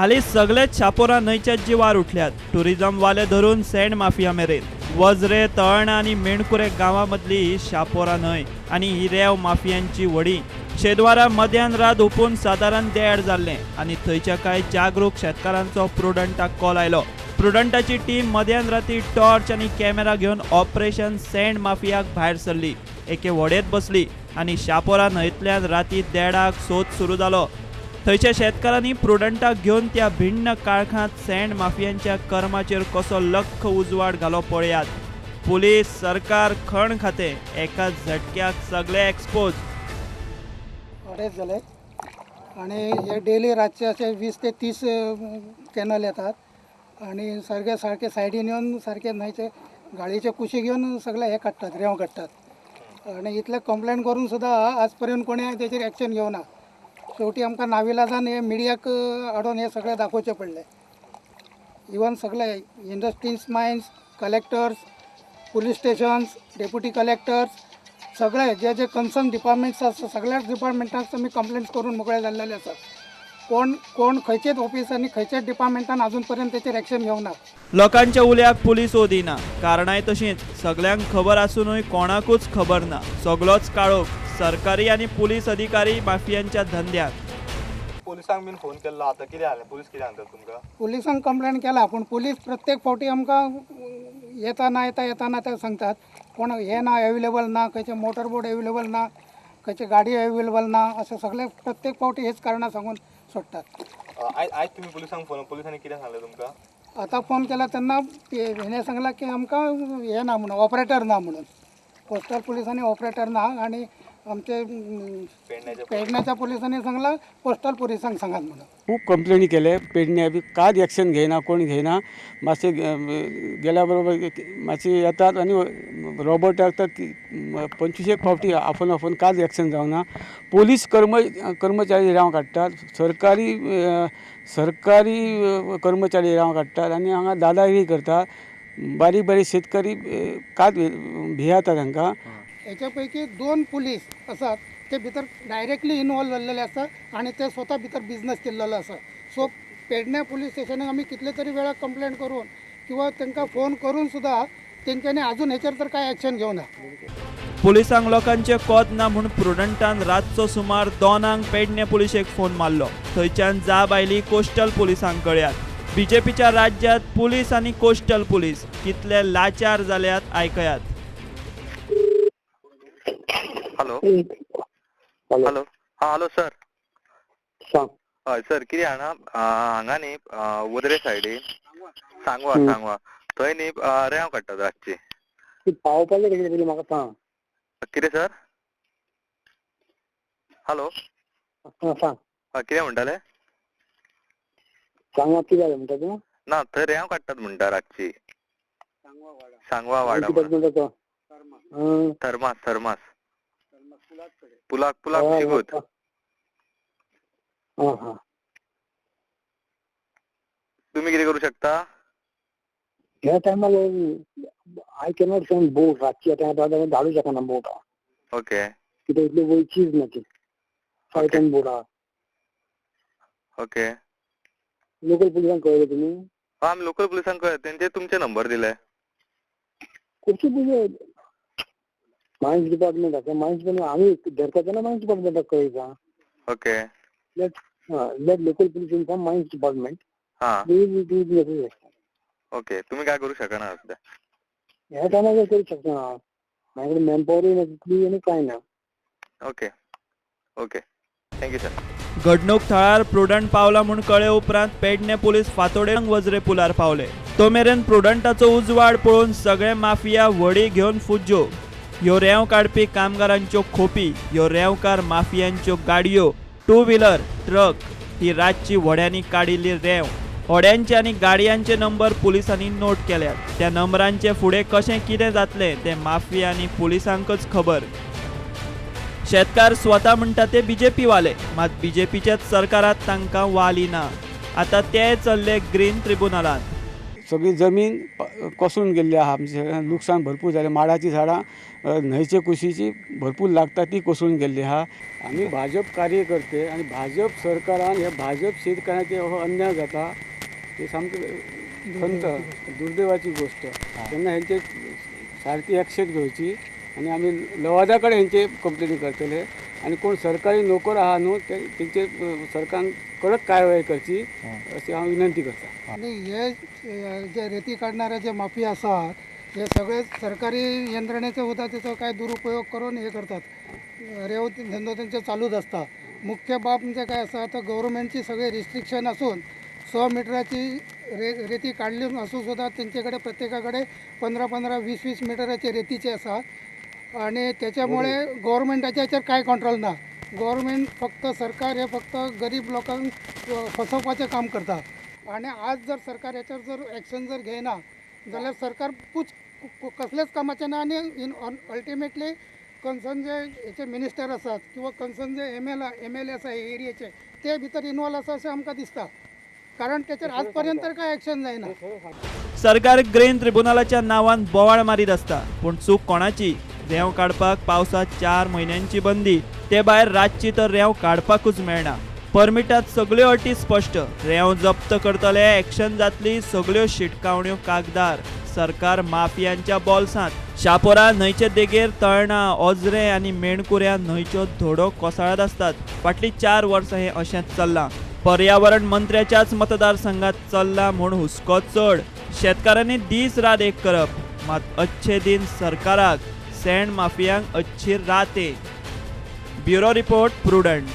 हाली सगळेच शापोरा न्हंयच्या जिवार उठल्यात. टुरिझम वाले धरून सँड माफिया मेरेन. वज्रे, तळणा आणि मेणकुरे गावांमधली ही शापोरा न्हंय आणि ही रेंव माफियांची वडी. शेनवारा मध्यान रात ओपून सादारण देड जाल्ले आणि थंयच्या कांय जागरूक शेतकारांचो प्रुडंटाक कॉल आयलो. प्रुडंटाची टीम मध्यान राती टॉर्च आणि कॅमेरा घेऊन ऑपरेशन सँड माफियाक भायर सरली. एके वडेत बसली आणि शापोरा न्हंयतल्यान राती देडाक सोद सुरू जालो. थंयच्या शेतकारांनी प्रुडंटाक घेऊन त्या भिन्न काळखांत सँड माफियांच्या कर्माचेर कसो लख उजवाड घालो पळयात. पुलीस, सरकार, खण खाते एकाच झटक्याक सगळे एक्सपोज. अडेच झाले आणि हे डेली रातचे असे 20 ते 30 कॅनल येतात आणि सारखे सायडीन येऊन सारखे न्हंयचे गाडीचे कुशी घेऊन सगळे हे काढतात, रेंव काढतात आणि इतले कंप्लेंट करून सुद्धा आजपर्यंत कोणी त्याचेर ॲक्शन घेवना. शेवटी आमकां नाविलाजान हे मिडियाक हाडून हे सगळे दाखोवचे पडले. इवन सगळे industries, mines, collectors, police stations, deputy collectors सगळे जे जे कन्सर्न डिपार्टमेंट्स आसा सगळ्याच डिपार्टमेंटाक आमी कंप्लेंट्स करून मोकळे जाल्लेले आसात. कोण खंयचेच ऑफिसांनी खंयच्याच डिपार्टमेंटान अजून पर्यंत तेचेर ॲक्शन घेवना. लोकांच्या उल्याक पुलीस ओदिना. कारणाय तशींच सगळ्यांक खबर आसूनय कोणाकूच खबर ना. सगळोच काळोख. सरकारी आणि पुलीस अधिकारी माफियांच्या धंद्यात. पोलिसांक बीन फोन केल्लो आता कितें जालें? पुलीस कितें सांगतात तुमकां? पुलिसांक कंप्लेंट केला पूण पुलीस प्रत्येक फावटी आमकां येता ते सांगतात कोण हे ना अवेलेबल ना, खंयचे मोटर बोट अवेलेबल ना, खंयचे गाडी अवेलेबल ना, असे सगळे प्रत्येक फावटी हेच कारणां सांगून सोडटात. आयज तुम्ही पुलिसांक फोन पुलिसांनी कितें सांगलें तुमकां? आता फोन केला तेन्ना हेणे सांगला की आमकां हे ना म्हणून, ऑपरेटर ना म्हणून. पोस्टल पुलिसांनी ऑपरेटर ना आणि आमचे पेडण्याच्या पुलिसांनी सांगला पोस्टल पुलिसांक सांगात म्हणून. खूप कंप्लेनी केले पेडण्या बी कांयच ॲक्शन घेयना, कोण घेयना. मातशे गेल्या बरोबर मातशे येतात आनी रोबोट येतात 25 फावटी आफोन कांयच ॲक्शन जावना. पोलीस कर्मचारी राव काडटात, सरकारी कर्मचारी राव काडटात आनी हांगा दादागिरी करतात. बारीक शेतकरी कांयच भियेता तांकां. याच्या पैकी 2 पुलीस आसात ते भितर डायरेक्टली इनवॉल्व जाल्लेले आसात आणि ते स्वता भितर बिझनेस केल्लेलो आसा. सो पेडण्या पुलीस स्टेशनाक आमी कितले तरी वेळा कंप्लेंट करून किंवा तांकां फोन करून सुद्धा तेंच्यांनी अजून हेचेर तर कांय ॲक्शन घेवना. पुलिसांक लोकांचे कोत ना म्हूण प्रुडंटान रातचो सुमार 2 पेडणे पुलिशेक फोन मारलो. थंयच्यान जाब आयली कोस्टल पुलिसांक कळ्यात. बीजेपीच्या राज्यात पुलीस आणि कोस्टल पुलीस कितले लाचार जाल्यात आयकयात. Hello hello hello sir. हय सर कितें हांगा न्ही वद्रे सायडीन सांगवा थंय न्ही रेंव काडटात रातची. पावपाचें कितें म्हाका सांग. कितें सर? हॅलो सांग कितें म्हणटाले? सांगा कितें जालें म्हणटा तूं? ना थंय रेंव काडटात म्हणटा रातची. सांगवा वाडा थर्मास पुलाक शिगूत. तुम्ही कितें करू शकता? ह्या टायमार आय कॅनॉट सेंड बोट. रातची धाडू शकना बोट. ओके कित्याक इतली वयचीच ना ती फायटन बोट आहा. ओके लोकल पुलिसांक कळयलें तुमी? आमी लोकल पुलिसांक कळय तेंचे तुमचे नंबर दिले. खुबशे पुलीस मायन्स डिपार्टमेंट आसा. मायन्स डिपार्टमेंट आमी धरता तेन्ना मायन्स डिपार्टमेंटाक कळयता. Okay let local police inform mines department. Okay तुम्ही काय करू शकना सध्या? ह्या टायमार करू शकता. माझ्या कडेन मॅनपॉवरूय ना तितली आनी कांय ना. Okay thank you sir. घडणूक थळार प्रुडंट पावला म्हूण कळे उपरांत पेडणे पुलीस फातोडेंग वज्रे पुलार पावले. तो मेरेन प्रुडंटाचो उजवाड पळोवन सगळे माफिया व्हडी घेवन फुज्यो. ह्यो रेंव काडपी कामगारांच्यो खोपी, ह्यो रेंवकार माफियांच्यो गाडयो, 2 व्हिलर, ट्रक ही रातची व्हड्यांनी काडिल्ली रेंव. व्हड्यांचे आनी गाडयांचे नंबर पुलिसांनी नोट केल्यात. त्या नंबरांचे फुडें कशें कितें जातलें तें माफिया आनी पुलिसांकच खबर. शेतकार स्वता म्हणटा ते बीजेपी वाले, मात बीजेपीच्याच सरकारात तांकां वाली ना. आता ते चल्ले ग्रीन ट्रिब्युनलांत. सगळी जमीन कोसळून गेल्ली आहा. म्हणजे नुकसान भरपूर जालें. माडाची झाडां न्हंयचे कुशीची भरपूर लागता ती कोसळून गेल्ली आहा. आमी भाजप कार्यकर्ते आनी भाजप सरकारान हे भाजप शेतकारांचे हो अन्याय जाता ते सामकें खंत दुर्दैवाची गोष्ट. तेन्ना हेंचे सारकी एक्शन घेवची आनी आमी लवादा कडेन हेंचे कंप्लेनी करतले आनी कोण सरकारी नोकर आहा न्हू तेंचे सरकारान कडक कारवाय करची अशी हांव विनंती करता. आणि हे जे रेती काढणारे जे माफिया असतात हे सगळे सरकारी यंत्रणेचे होता त्याचा काय दुरुपयोग करून हे करतात. रेव धंदो त्यांचे चालूच असता. मुख्य बाब म्हणजे काय असं आता गव्हर्नमेंटची सगळे रिस्ट्रिक्शन असून 100 मीटराची रेती काढली असून सुद्धा त्यांच्याकडे प्रत्येकाकडे 15-15, 20-20 मीटराचे रेतीचे असतात आणि त्याच्यामुळे गव्हर्नमेंटाच्या याच्यावर काय कंट्रोल ना. गव्हर्नमेंट फक्त सरकार हे फक्त गरीब लोकांक फसवपाचे काम करतात आणि आज जर सरकार याच्यावर जर ॲक्शन जर घेयना जाल्यार सरकार कसलेच कामाचे ना आणि अल्टिमेटली कन्सर्न जे याचे मिनिस्टर असतात किंवा कन्सर्न जे MLA आसा हे एरियेचे ते भितर इन्वॉल्व आसा अशें आमकां दिसता. कारण त्याच्यावर आजपर्यंत काय ॲक्शन जायना. सरकार ग्रेन ट्रिब्युनलाच्या नावान बोवाळ मारीत असता पूण चूक कोणाची? रेंव काडपाक पावसात 4 म्हयन्यांची बंदी, ते भायर रातची तर रेंव काडपाकूच मेळना. परमिटात सगळ्यो अटी स्पश्ट. रेंव जप्त करतले, ॲक्शन जातली, सगळ्यो शिटकावण्यो कागदार. सरकार माफियांच्या बॉल्सांत. शापोरा न्हंयचे देगेर तळणां, ओझरे आनी मेणकुऱ्या न्हंयच्यो धोडो कोसळत असतात. फाटलीं 4 वर्सां हें अशेंच चल्लां. पर्यावरण मंत्र्याच्याच मतदारसंघात चल्ला म्हूण हुस्को चड. शेतकारांनी दीस रात एक करप, मात अच्छे दिन सरकाराक, सेंड माफियांक अच्छी राते. Bureau report, prudent.